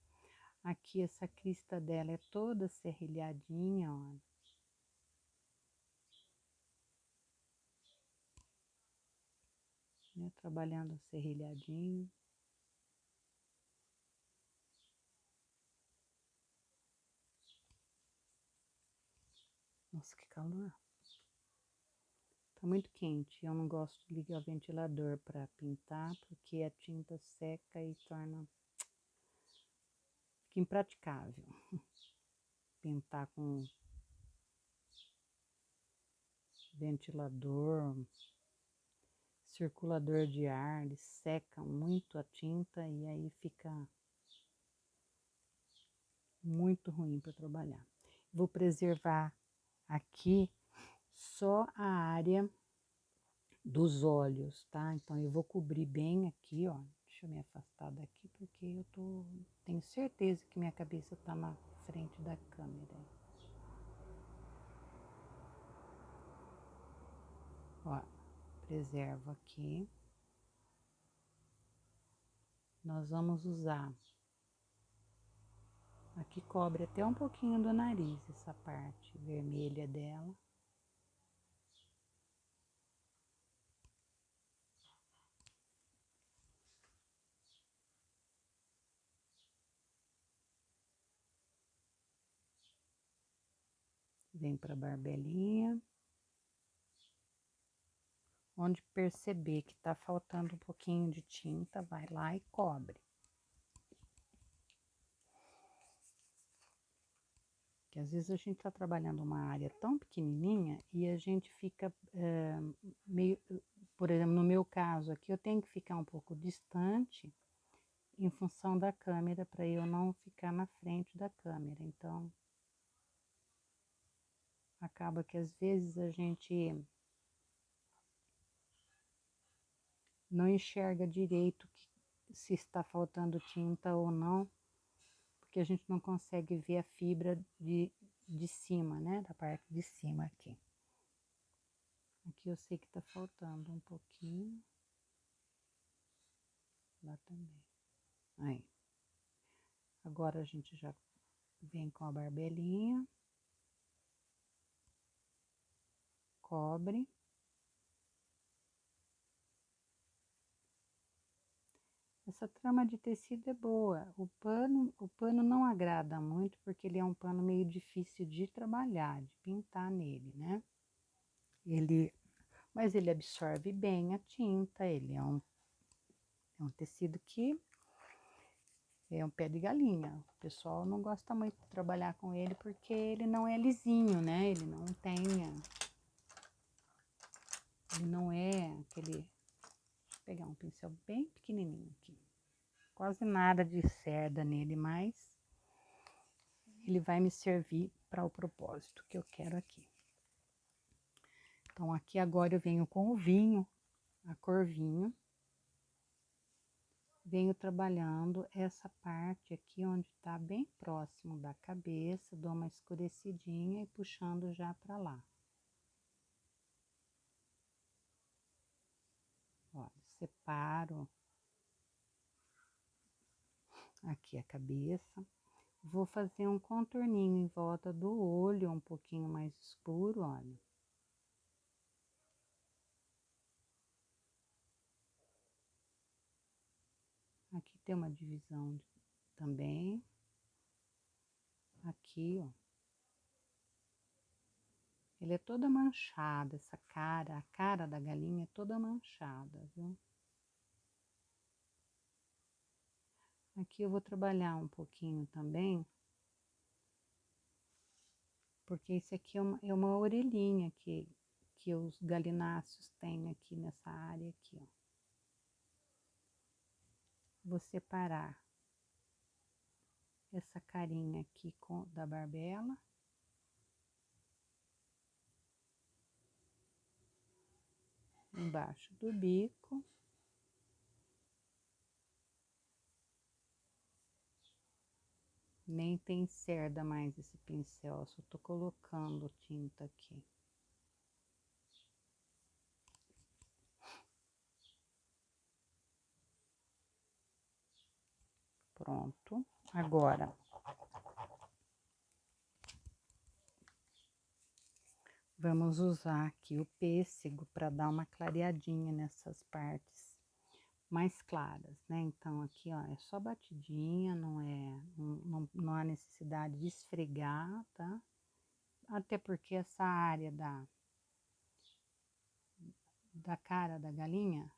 Aqui essa crista dela é toda serrilhadinha, ó. Né? Trabalhando serrilhadinho. Nossa, que calor. Tá muito quente. Eu não gosto de ligar o ventilador para pintar, porque a tinta seca e torna... Fica impraticável. Pintar com ventilador, circulador de ar, eles secam muito a tinta e aí fica muito ruim para trabalhar. Vou preservar aqui só a área dos olhos, tá? Então eu vou cobrir bem aqui, ó. Deixa eu me afastar daqui porque tenho certeza que minha cabeça tá na frente da câmera. Ó, preservo aqui. Nós vamos usar... Aqui cobre até um pouquinho do nariz, essa parte vermelha dela. Vem para a barbelinha. Onde perceber que tá faltando um pouquinho de tinta, vai lá e cobre. Que às vezes a gente tá trabalhando uma área tão pequenininha e a gente fica meio... Por exemplo, no meu caso aqui, eu tenho que ficar um pouco distante em função da câmera, para eu não ficar na frente da câmera. Então, acaba que às vezes a gente não enxerga direito se está faltando tinta ou não, porque a gente não consegue ver a fibra de cima, né? Da parte de cima aqui. Aqui eu sei que tá faltando um pouquinho. Lá também. Aí. Agora a gente já vem com a barbelinha. Cobre. Essa trama de tecido é boa. O pano não agrada muito porque ele é um pano meio difícil de trabalhar, de pintar nele, né? Mas ele absorve bem a tinta, ele é um tecido que é um pé de galinha. O pessoal não gosta muito de trabalhar com ele porque ele não é lisinho, né? Ele não é aquele... Deixa eu pegar um pincel bem pequenininho aqui. Quase nada de cerda nele, mas ele vai me servir para o propósito que eu quero aqui. Então, aqui agora eu venho com o vinho, a cor vinho. Venho trabalhando essa parte aqui onde tá bem próximo da cabeça, dou uma escurecidinha e puxando já para lá. Ó, separo aqui a cabeça. Vou fazer um contorninho em volta do olho, um pouquinho mais escuro, olha. Aqui tem uma divisão também. Aqui, ó. Ele é toda manchada, essa cara, a cara da galinha é toda manchada, viu? Aqui eu vou trabalhar um pouquinho também, porque esse aqui é uma orelhinha que os galináceos têm aqui nessa área aqui, ó. Vou separar essa carinha aqui da barbela. Embaixo do bico. Nem tem cerda mais esse pincel, só tô colocando tinta aqui. Pronto. Agora, vamos usar aqui o pêssego para dar uma clareadinha nessas partes mais claras, né? Então, aqui, ó, é só batidinha, não há necessidade de esfregar, tá? Até porque essa área da cara da galinha,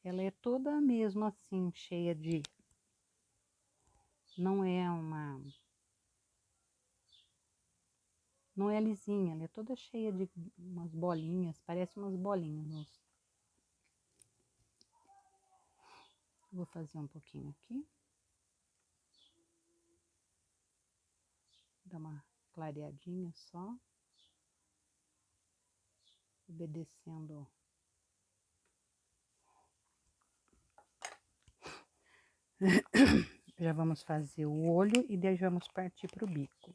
ela é toda mesmo assim, cheia de... Não é lisinha, ela é toda cheia de umas bolinhas, parece umas bolinhas. Vou fazer um pouquinho aqui. Dar uma clareadinha só. Obedecendo. Já vamos fazer o olho e daí vamos partir para o bico.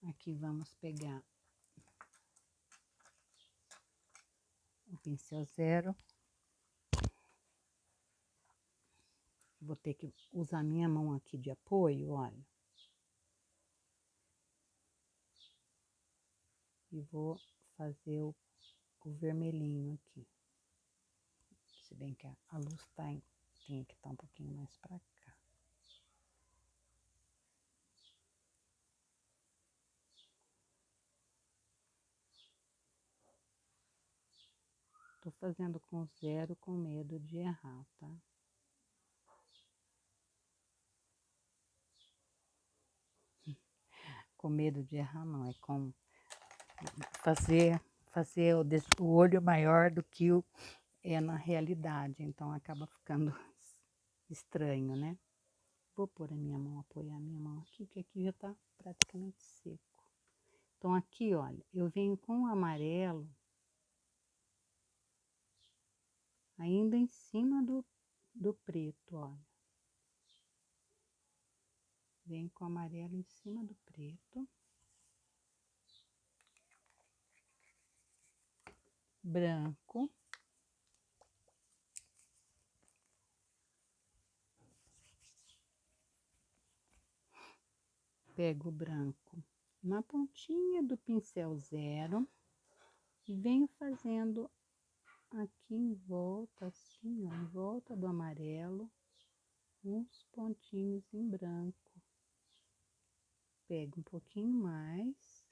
Aqui vamos pegar o pincel zero. Vou ter que usar minha mão aqui de apoio, olha. E vou fazer o vermelhinho aqui. Se bem que a luz tem que estar um pouquinho mais para cá. Tô fazendo com zero com medo de errar, tá? Com medo de errar não, é com fazer o olho maior do que é na realidade, então acaba ficando estranho, né? Vou pôr a minha mão, apoiar a minha mão aqui, que aqui já tá praticamente seco. Então, aqui, olha, eu venho com o amarelo ainda em cima do preto, olha. Venho com o amarelo em cima do preto. Branco. Pego o branco na pontinha do pincel 0 e venho fazendo aqui em volta, assim, ó, em volta do amarelo, uns pontinhos em branco. Pego um pouquinho mais,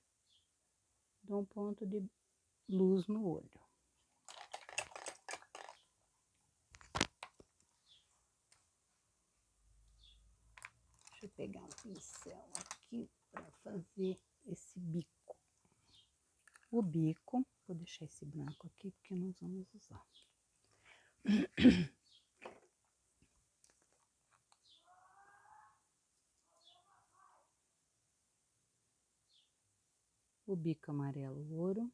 dou um ponto de luz no olho. Deixa eu pegar um pincel aqui para fazer esse bico. O bico, vou deixar esse branco aqui porque nós vamos usar. O bico amarelo ouro.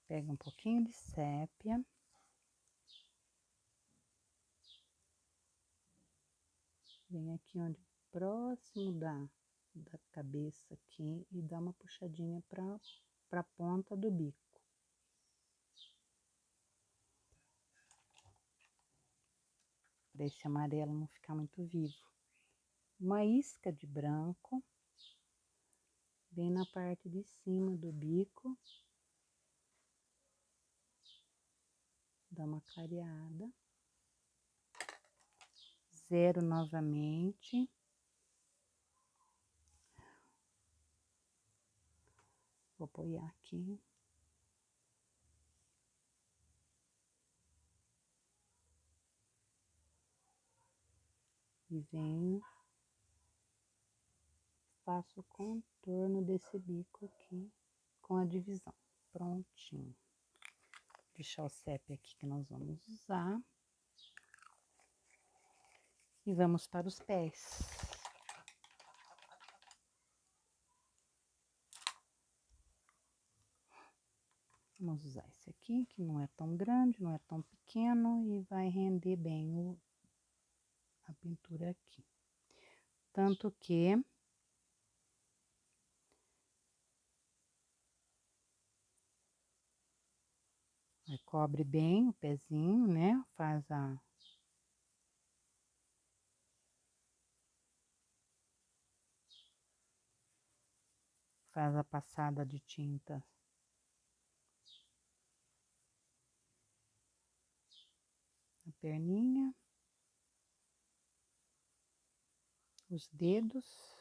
Pega um pouquinho de sépia. Vem aqui onde próximo da cabeça aqui e dá uma puxadinha para a ponta do bico. Para esse amarelo não ficar muito vivo. Uma isca de branco. Vem na parte de cima do bico. Dá uma clareada. 0 novamente. Vou apoiar aqui. E venho, faço o contorno desse bico aqui com a divisão. Prontinho. Vou deixar o sépia aqui que nós vamos usar. E vamos para os pés. Vamos usar esse aqui, que não é tão grande, não é tão pequeno e vai render bem a pintura aqui. Tanto que cobre bem o pezinho, né? Faz a passada de tinta na perninha, os dedos.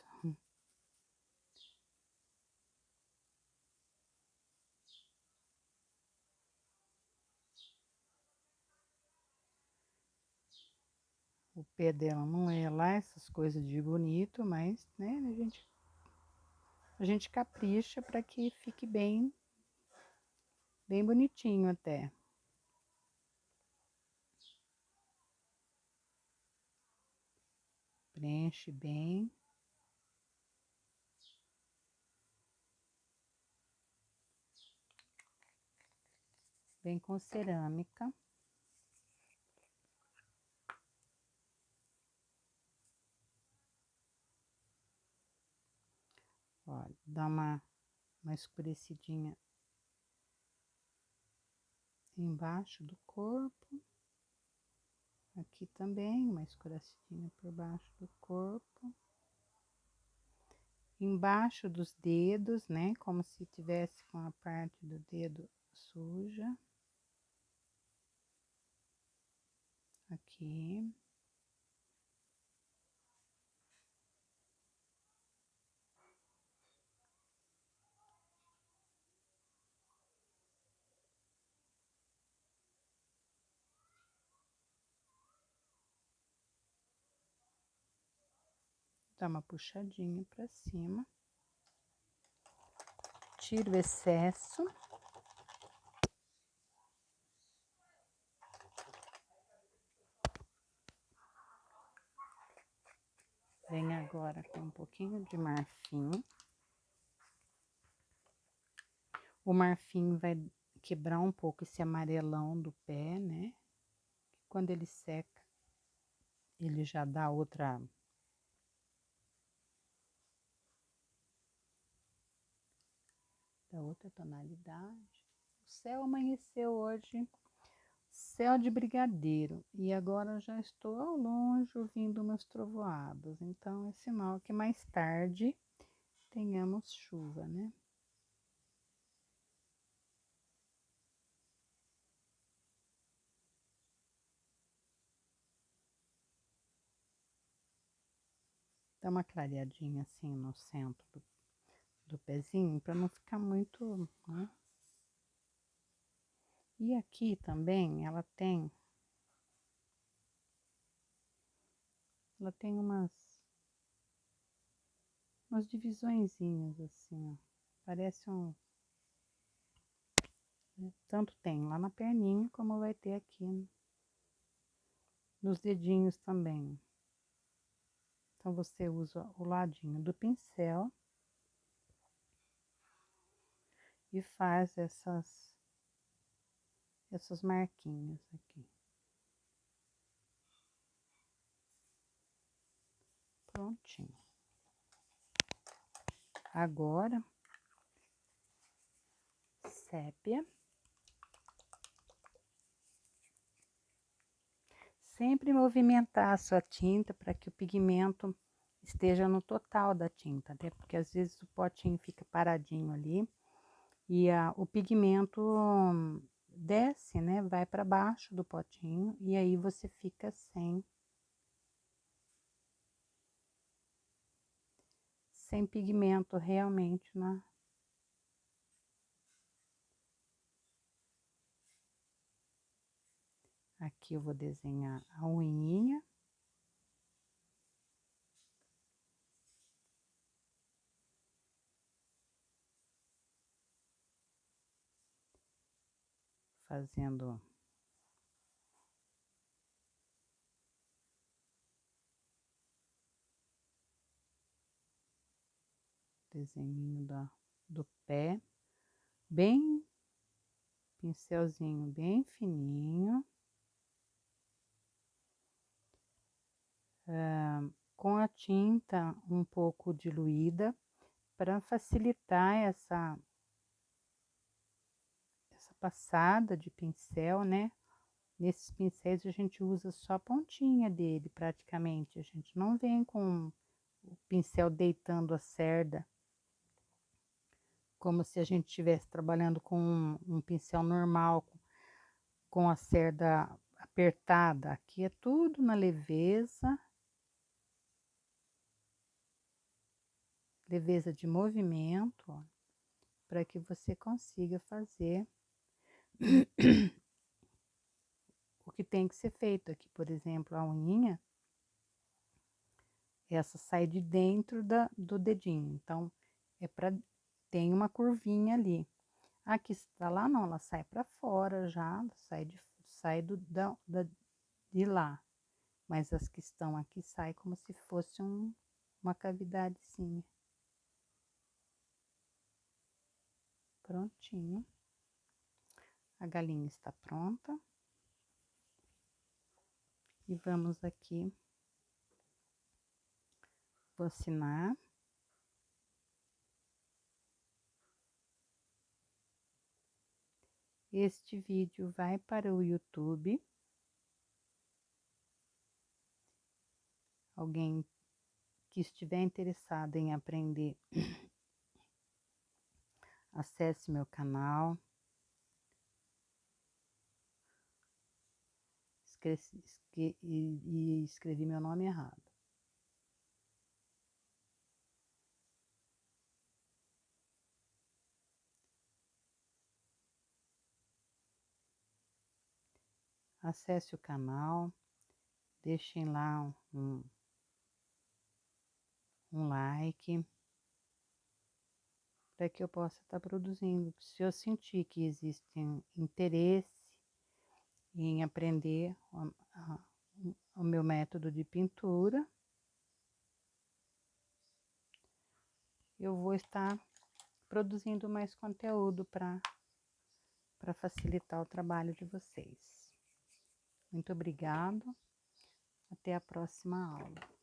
O pé dela não é lá essas coisas de bonito, mas, né, a gente capricha para que fique bem bonitinho até. Preenche bem. Vem com cerâmica. Olha, dá uma escurecidinha embaixo do corpo. Aqui também, uma escurecidinha por baixo do corpo. Embaixo dos dedos, né? Como se tivesse com a parte do dedo suja. Aqui. Dá uma puxadinha pra cima. Tira o excesso. Vem agora com um pouquinho de marfim. O marfim vai quebrar um pouco esse amarelão do pé, né? Quando ele seca, ele já dá outra tonalidade. O céu amanheceu hoje, céu de brigadeiro, e agora já estou ao longe ouvindo meus trovoados. Então é sinal que mais tarde tenhamos chuva, né? Dá uma clareadinha assim no centro do pezinho, para não ficar muito, né? E aqui também ela tem umas divisõezinhas assim, ó. Parece um, né? Tanto tem lá na perninha, como vai ter aqui nos dedinhos também. Então, você usa o ladinho do pincel e faz essas marquinhas aqui. Prontinho. Agora, sépia. Sempre movimentar a sua tinta para que o pigmento esteja no total da tinta, até porque às vezes o potinho fica paradinho ali e o pigmento desce, né? Vai para baixo do potinho e aí você fica sem pigmento realmente na. Aqui eu vou desenhar a unhinha. Fazendo desenho do pé, bem pincelzinho bem fininho, com a tinta um pouco diluída para facilitar essa passada de pincel, né? Nesses pincéis a gente usa só a pontinha dele praticamente, a gente não vem com o pincel deitando a cerda, como se a gente estivesse trabalhando com um pincel normal, com a cerda apertada. Aqui é tudo na leveza de movimento, para que você consiga fazer o que tem que ser feito. Aqui, por exemplo, a unhinha, essa sai de dentro do dedinho, então tem uma curvinha ali. Aqui está lá não, ela sai para fora já, sai de lá. Mas as que estão aqui saem como se fosse uma cavidadezinha. Prontinho. A galinha está pronta. E vamos aqui, vou assinar. Este vídeo vai para o YouTube. Alguém que estiver interessado em aprender, acesse meu canal. E escrevi meu nome errado. Acesse o canal, deixem lá um like, para que eu possa estar produzindo. Se eu sentir que existe interesse em aprender o meu método de pintura, eu vou estar produzindo mais conteúdo para facilitar o trabalho de vocês. Muito obrigado, até a próxima aula.